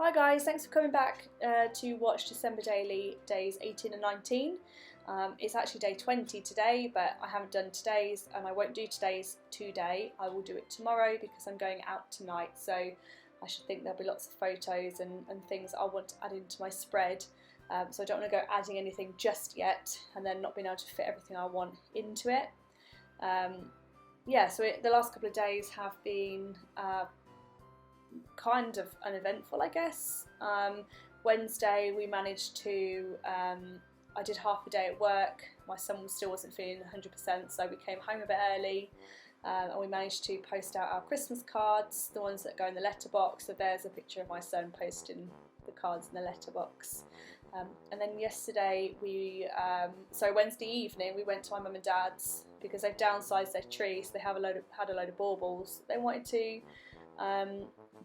Hi guys, thanks for coming back to watch December Daily days 18 and 19. It's actually day 20 today, but I haven't done today's and I won't do today's today. I will do it tomorrow because I'm going out tonight, so I should think there'll be lots of photos and things I want to add into my spread. So I don't want to go adding anything just yet and then not being able to fit everything I want into it. The last couple of days have been kind of uneventful, I guess. Wednesday we managed to, I did half a day at work. My son still wasn't feeling 100%, so we came home a bit early and we managed to post out our Christmas cards, the ones that go in the letterbox. So there's a picture of my son posting the cards in the letterbox. And then yesterday Wednesday evening we went to my mum and dad's because they've downsized their tree, so they have had a load of baubles they wanted to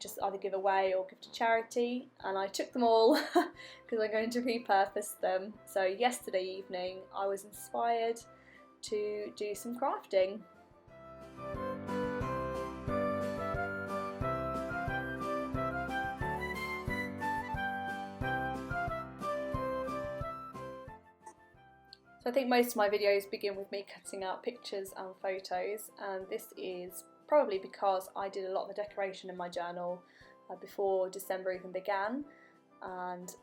just either give away or give to charity, and I took them all because I'm going to repurpose them. So yesterday evening I was inspired to do some crafting. So I think most of my videos begin with me cutting out pictures and photos, and this is probably because I did a lot of the decoration in my journal before December even began, and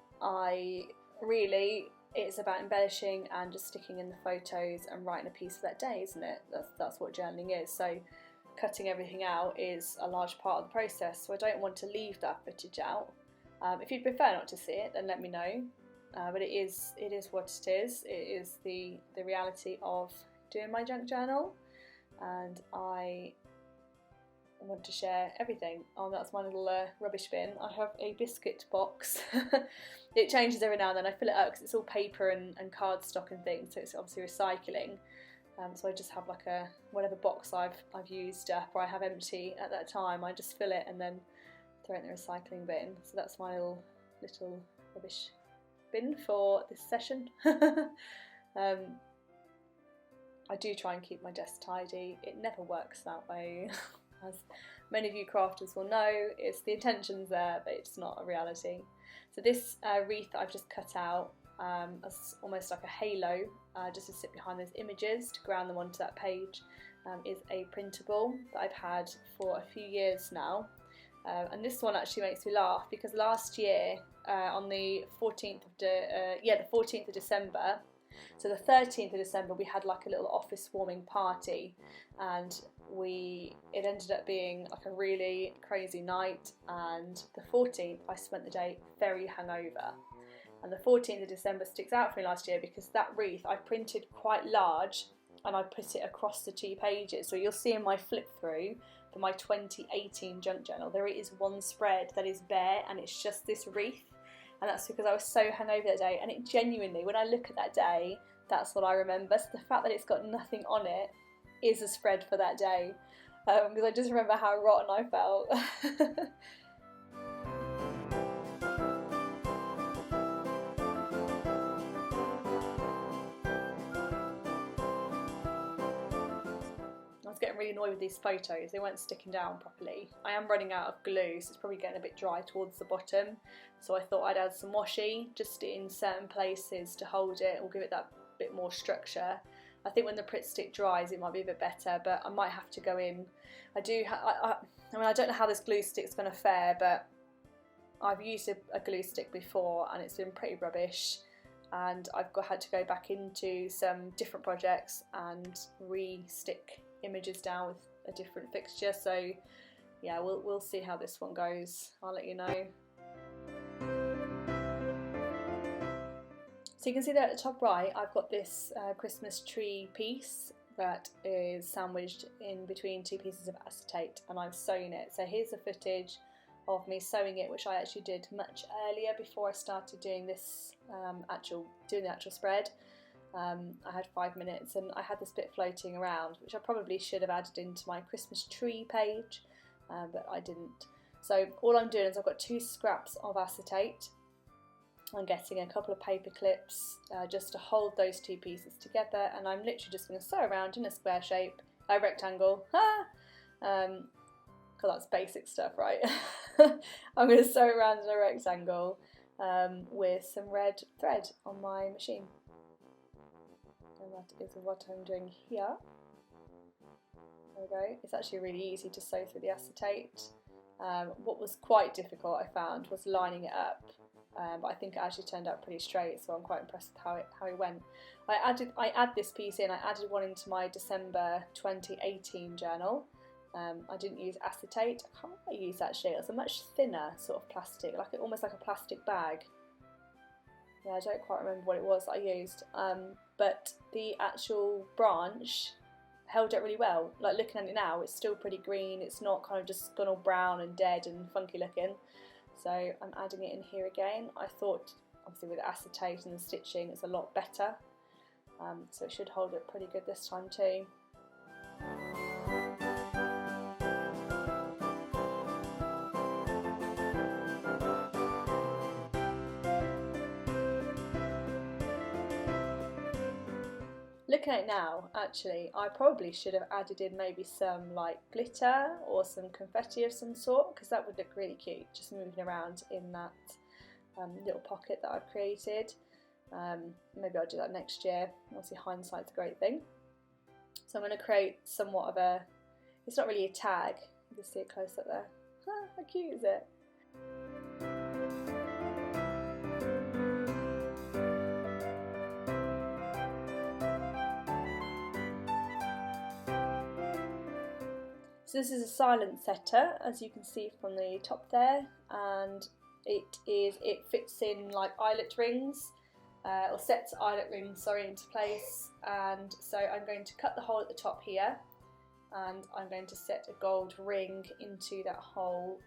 it's about embellishing and just sticking in the photos and writing a piece for that day, isn't it? That's what journaling is. So cutting everything out is a large part of the process, so I don't want to leave that footage out. If you'd prefer not to see it, then let me know. But it is what it is. It is the reality of doing my junk journal, and I want to share everything. Oh, that's my little rubbish bin. I have a biscuit box. It changes every now and then. I fill it up because it's all paper and cardstock and things, so it's obviously recycling. So I just have like whatever box I've used up or I have empty at that time, I just fill it and then throw it in the recycling bin. So that's my little rubbish bin for this session. I do try and keep my desk tidy. It never works that way. As many of you crafters will know, it's the intention's there, but it's not a reality. So this wreath that I've just cut out as almost like a halo, just to sit behind those images to ground them onto that page, is a printable that I've had for a few years now. And this one actually makes me laugh because last year on the 14th of December, so the 13th of December we had like a little office warming party, and it ended up being like a really crazy night, and the 14th I spent the day very hungover. And the 14th of December sticks out for me last year because that wreath I printed quite large and I put it across the 2 pages. So you'll see in my flip through for my 2018 junk journal there is one spread that is bare and it's just this wreath, and that's because I was so hungover that day, and it genuinely, when I look at that day, that's what I remember. So the fact that it's got nothing on it is a spread for that day, because I just remember how rotten I felt. I was getting really annoyed with these photos. They weren't sticking down properly. I am running out of glue, so it's probably getting a bit dry towards the bottom. So I thought I'd add some washi just in certain places to hold it or give it that bit more structure. I think when the Pritt stick dries it might be a bit better, but I might have to go in. I don't know how this glue stick's going to fare, but I've used a glue stick before and it's been pretty rubbish, and I've had to go back into some different projects and re-stick images down with a different fixture. So yeah, we'll see how this one goes. I'll let you know. So you can see there at the top right I've got this Christmas tree piece that is sandwiched in between 2 pieces of acetate, and I've sewn it. So here's the footage of me sewing it, which I actually did much earlier before I started doing this doing the actual spread. I had 5 minutes and I had this bit floating around, which I probably should have added into my Christmas tree page, but I didn't. So all I'm doing is I've got 2 scraps of acetate. I'm getting a couple of paper clips just to hold those 2 pieces together, and I'm literally just going to sew around in a square shape, a rectangle, because that's basic stuff, right? I'm going to sew around in a rectangle with some red thread on my machine. And that is what I'm doing here. There we go. It's actually really easy to sew through the acetate. What was quite difficult, I found, was lining it up. But I think it actually turned out pretty straight, so I'm quite impressed with how it went. I add this piece in. I added one into my December 2018 journal. I didn't use acetate. I can't remember what I used actually. It was a much thinner sort of plastic, almost like a plastic bag. Yeah, I don't quite remember what it was that I used. But the actual branch held it really well. Like, looking at it now, it's still pretty green. It's not kind of just gone all brown and dead and funky looking. So I'm adding it in here again. I thought, obviously with the acetate and the stitching, it's a lot better. So it should hold it pretty good this time too. Looking at it now, actually, I probably should have added in maybe some like glitter or some confetti of some sort, because that would look really cute, just moving around in that little pocket that I've created. Maybe I'll do that next year. Obviously hindsight's a great thing. So I'm going to create somewhat of a, it's not really a tag, you can see it close up there. How cute is it? So this is a silent setter, as you can see from the top there, and it fits in like eyelet rings, or sets eyelet rings, sorry, into place. And so I'm going to cut the hole at the top here, and I'm going to set a gold ring into that hole,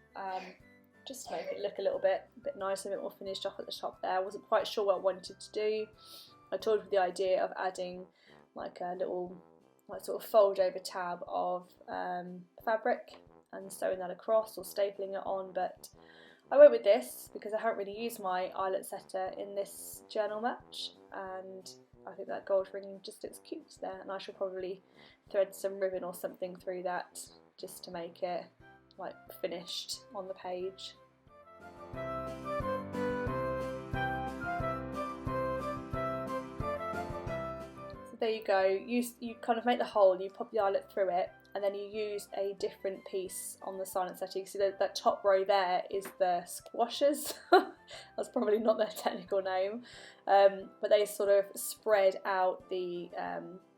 just to make it look a bit nicer, a bit more finished off at the top there. I wasn't quite sure what I wanted to do. I toyed with the idea of adding like a little sort of fold over tab of fabric and sewing that across or stapling it on, but I went with this because I haven't really used my eyelet setter in this journal much, and I think that gold ring just looks cute there, and I shall probably thread some ribbon or something through that just to make it like finished on the page. There you go, you kind of make the hole, you pop the eyelet through it, and then you use a different piece on the silent setting. You see that top row there is the squashers. That's probably not their technical name, but they sort of spread out the,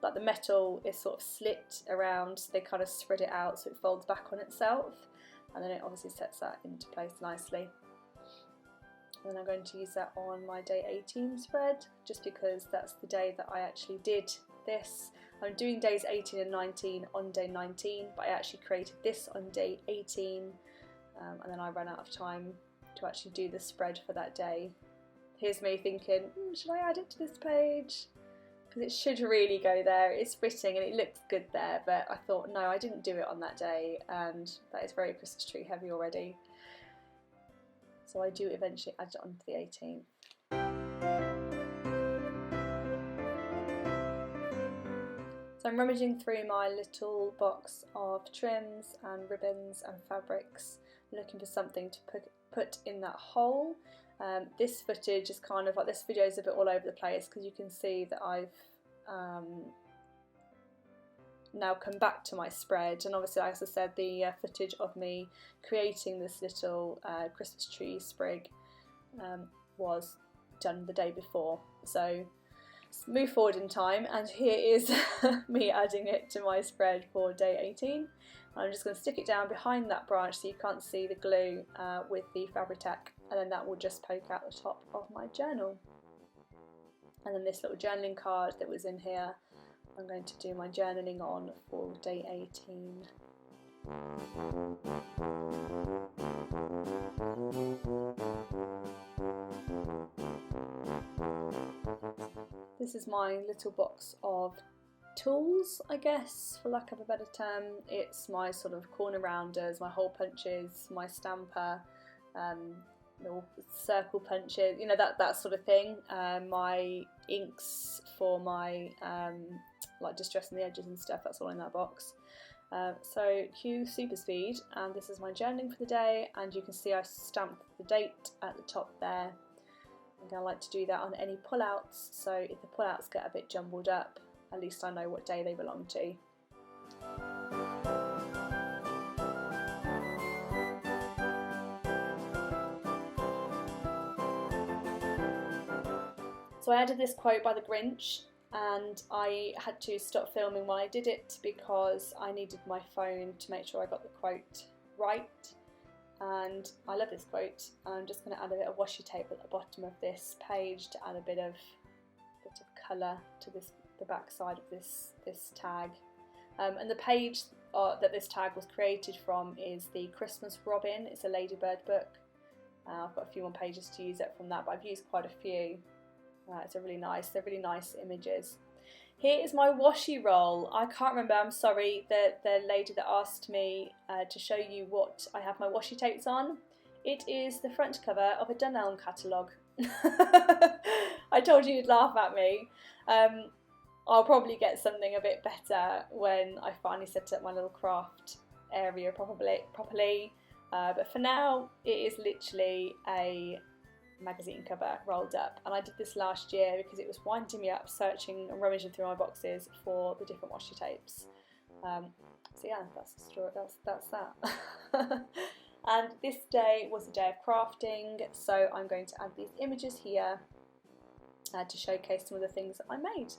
like the metal is sort of slit around, so they kind of spread it out so it folds back on itself, and then it obviously sets that into place nicely. And then I'm going to use that on my day 18 spread, just because that's the day that I actually did this. I'm doing days 18 and 19 on day 19, but I actually created this on day 18, and then I ran out of time to actually do the spread for that day. Here's me thinking, should I add it to this page? Because it should really go there. It's fitting and it looks good there, but I thought, no, I didn't do it on that day, and that is very Christmas tree heavy already. So I do eventually add it onto the 18th. So I'm rummaging through my little box of trims and ribbons and fabrics, looking for something to put in that hole. This footage is kind of like, this video is a bit all over the place because you can see that I've now come back to my spread, and obviously, as I said, the footage of me creating this little Christmas tree sprig was done the day before. So let's move forward in time, and here is me adding it to my spread for day 18. I'm just going to stick it down behind that branch so you can't see the glue with the Fabri-Tac, and then that will just poke out the top of my journal. And then this little journaling card that was in here, I'm going to do my journaling on for day 18. This is my little box of tools, I guess, for lack of a better term. It's my sort of corner rounders, my hole punches, my stamper, little circle punches, you know, that sort of thing. My inks for my like distressing the edges and stuff, that's all in that box. So cue super speed, and this is my journaling for the day, and you can see I stamped the date at the top there. I like to do that on any pullouts, so if the pullouts get a bit jumbled up, at least I know what day they belong to. So I added this quote by the Grinch, and I had to stop filming while I did it because I needed my phone to make sure I got the quote right. And I love this quote. I'm just going to add a bit of washi tape at the bottom of this page to add a bit of colour to the back side of this tag. And the page that this tag was created from is the Christmas Robin. It's a Ladybird book. I've got a few more pages to use it from that, but I've used quite a few. They're really nice images. Here is my washi roll. I can't remember, I'm sorry, the lady that asked me to show you what I have my washi tapes on. It is the front cover of a Dunelm catalogue. I told you you'd laugh at me. I'll probably get something a bit better when I finally set up my little craft area properly. But for now, it is literally a magazine cover rolled up, and I did this last year because it was winding me up searching and rummaging through my boxes for the different washi tapes. So yeah, that's the story. That's that. And this day was a day of crafting, so I'm going to add these images here to showcase some of the things that I made.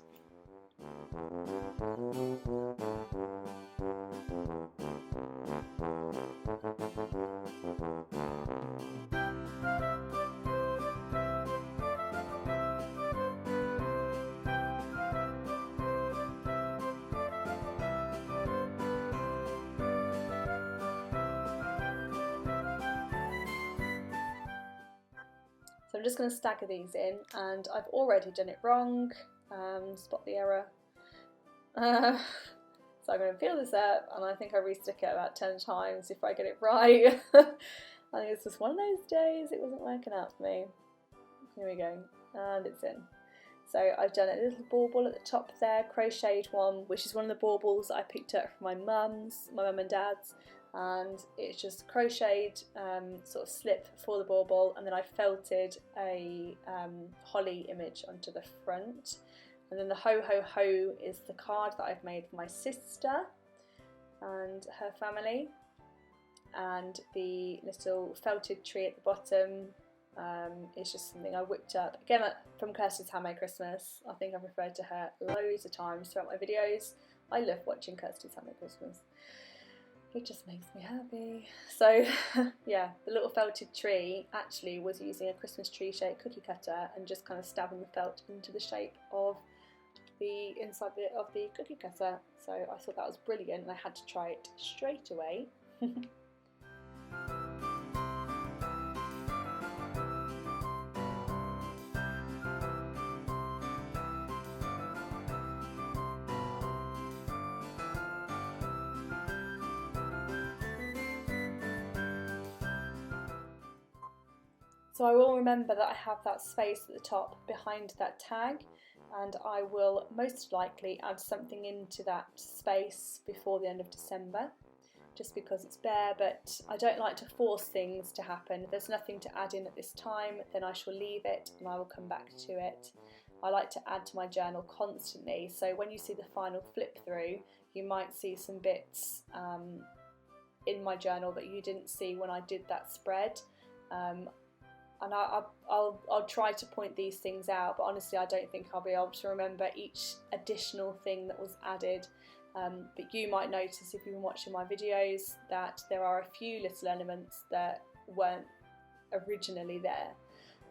So I'm just going to stagger these in, and I've already done it wrong. Spot the error. So I'm going to peel this up, and I think I restick it about 10 times if I get it right. I think it's just one of those days it wasn't working out for me. Here we go, and it's in. So I've done a little bauble at the top there, crocheted one, which is one of the baubles that I picked up from my mum and dad's, and it's just crocheted sort of slip for the bauble, and then I felted a holly image onto the front. And then the ho ho ho is the card that I've made for my sister and her family, and the little felted tree at the bottom is just something I whipped up again from Kirsty's Handmade Christmas. I think I've referred to her loads of times throughout my videos. I love watching Kirsty's Handmade Christmas. It just makes me happy. So yeah, the little felted tree actually was using a Christmas tree shaped cookie cutter and just kind of stabbing the felt into the shape of the inside bit of the cookie cutter. So I thought that was brilliant, and I had to try it straight away. So I will remember that I have that space at the top behind that tag, and I will most likely add something into that space before the end of December, just because it's bare, but I don't like to force things to happen. If there's nothing to add in at this time, then I shall leave it and I will come back to it. I like to add to my journal constantly, so when you see the final flip through, you might see some bits in my journal that you didn't see when I did that spread. And I'll try to point these things out, but honestly I don't think I'll be able to remember each additional thing that was added. But you might notice if you've been watching my videos that there are a few little elements that weren't originally there.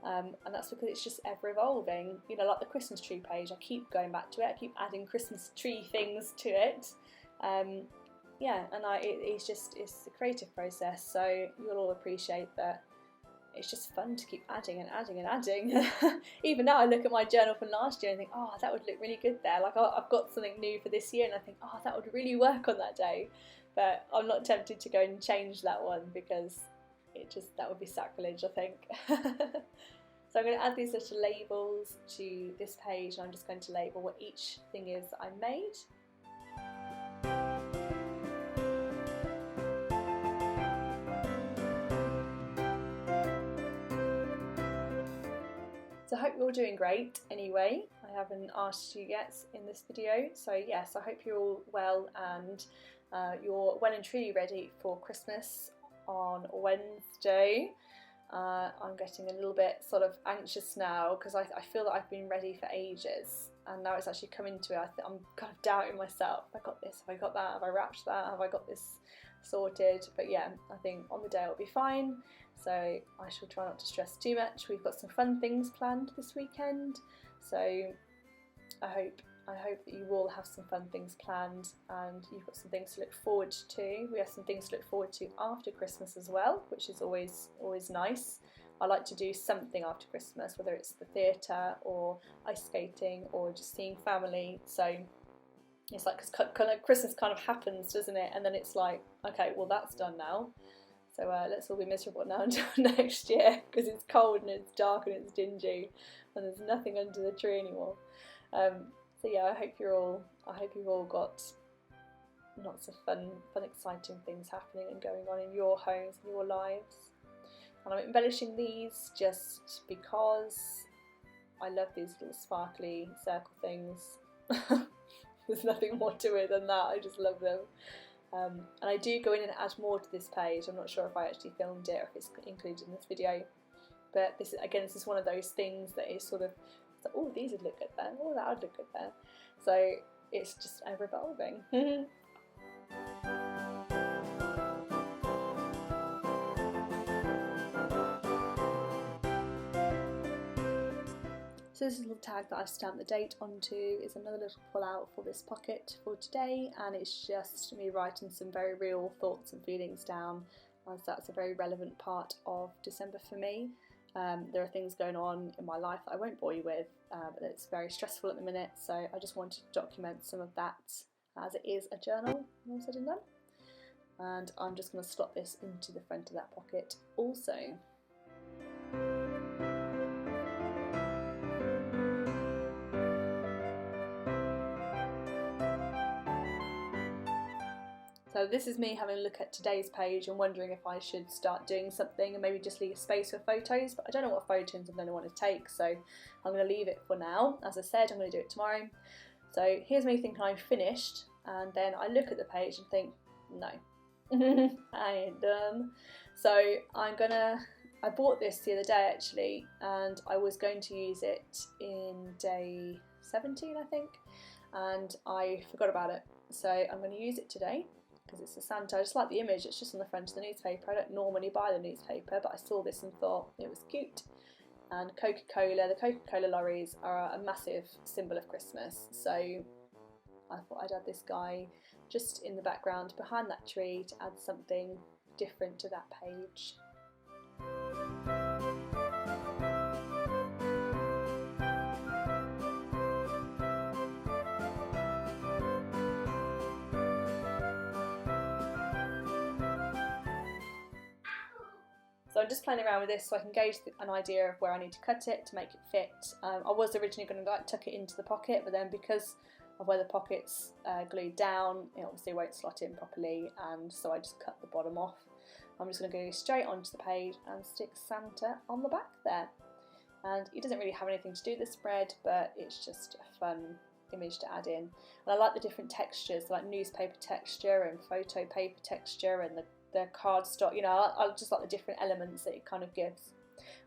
And that's because it's just ever evolving. You know, like the Christmas tree page, I keep going back to it, I keep adding Christmas tree things to it. Yeah, and it's a creative process, so you'll all appreciate that. It's just fun to keep adding and adding and adding. Even now I look at my journal from last year and think, oh, that would look really good there. Like I've got something new for this year and I think, oh, that would really work on that day. But I'm not tempted to go and change that one because that would be sacrilege, I think. So I'm going to add these little labels to this page, and I'm just going to label what each thing is that I made. So I hope you're all doing great anyway. I haven't asked you yet in this video. So yes, I hope you're all well and you're well and truly ready for Christmas on Wednesday. I'm getting a little bit sort of anxious now because I feel that I've been ready for ages, and now it's actually coming to it. I'm kind of doubting myself. Have I got this? Have I got that? Have I wrapped that? Have I got this sorted? But yeah, I think on the day it'll be fine. So I shall try not to stress too much. We've got some fun things planned this weekend, so I hope that you all have some fun things planned and you've got some things to look forward to. We have some things to look forward to after Christmas as well, which is always nice. I like to do something after Christmas, whether it's the theatre or ice skating or just seeing family. So it's like kind of Christmas kind of happens, doesn't it? And then it's like, okay, well that's done now. So let's all be miserable now until next year because it's cold and it's dark and it's dingy and there's nothing under the tree anymore. So yeah, I hope you've all got lots of fun, exciting things happening and going on in your homes and your lives. And I'm embellishing these just because I love these little sparkly circle things. There's nothing more to it than that. I just love them. And I do go in and add more to this page. I'm not sure if I actually filmed it or if it's included in this video. But this is one of those things that is sort of, oh, these would look good there, oh, that would look good there. So it's just ever evolving. So this little tag that I've stamped the date onto is another little pull out for this pocket for today, and it's just me writing some very real thoughts and feelings down, as that's a very relevant part of December for me. There are things going on in my life that I won't bore you with, but it's very stressful at the minute, so I just wanted to document some of that as it is a journal, all said and done. And I'm just going to slot this into the front of that pocket also. So this is me having a look at today's page and wondering if I should start doing something and maybe just leave space for photos, but I don't know what photos I'm going to want to take, so I'm going to leave it for now. As I said, I'm going to do it tomorrow. So here's me thinking I'm finished, and then I look at the page and think, no, I ain't done. So I bought this the other day actually, and I was going to use it in day 17 I think, and I forgot about it. So I'm going to use it today, because it's a Santa. I just like the image, it's just on the front of the newspaper. I don't normally buy the newspaper, but I saw this and thought it was cute. And Coca-Cola, the Coca-Cola lorries are a massive symbol of Christmas, so I thought I'd add this guy just in the background behind that tree to add something different to that page. So I'm just playing around with this so I can gauge an idea of where I need to cut it to make it fit. I was originally going to tuck it into the pocket, but then because of where the pocket's glued down, it obviously won't slot in properly, and so I just cut the bottom off. I'm just going to go straight onto the page and stick Santa on the back there. And it doesn't really have anything to do with the spread, but it's just a fun image to add in. And I like the different textures, like newspaper texture and photo paper texture and the cardstock, you know, I just like the different elements that it kind of gives.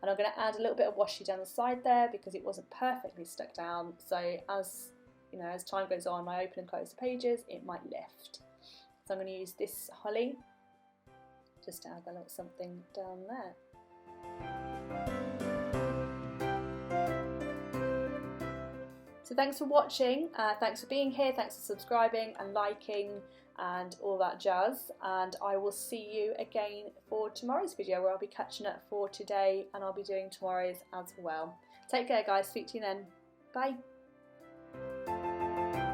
And I'm going to add a little bit of washi down the side there because it wasn't perfectly stuck down, so as you know, as time goes on, I open and close the pages, it might lift. So I'm going to use this holly just to add a little something down there. So thanks for watching, thanks for being here, thanks for subscribing and liking and all that jazz, and I will see you again for tomorrow's video where I'll be catching up for today and I'll be doing tomorrow's as well. Take care guys, speak to you then, bye.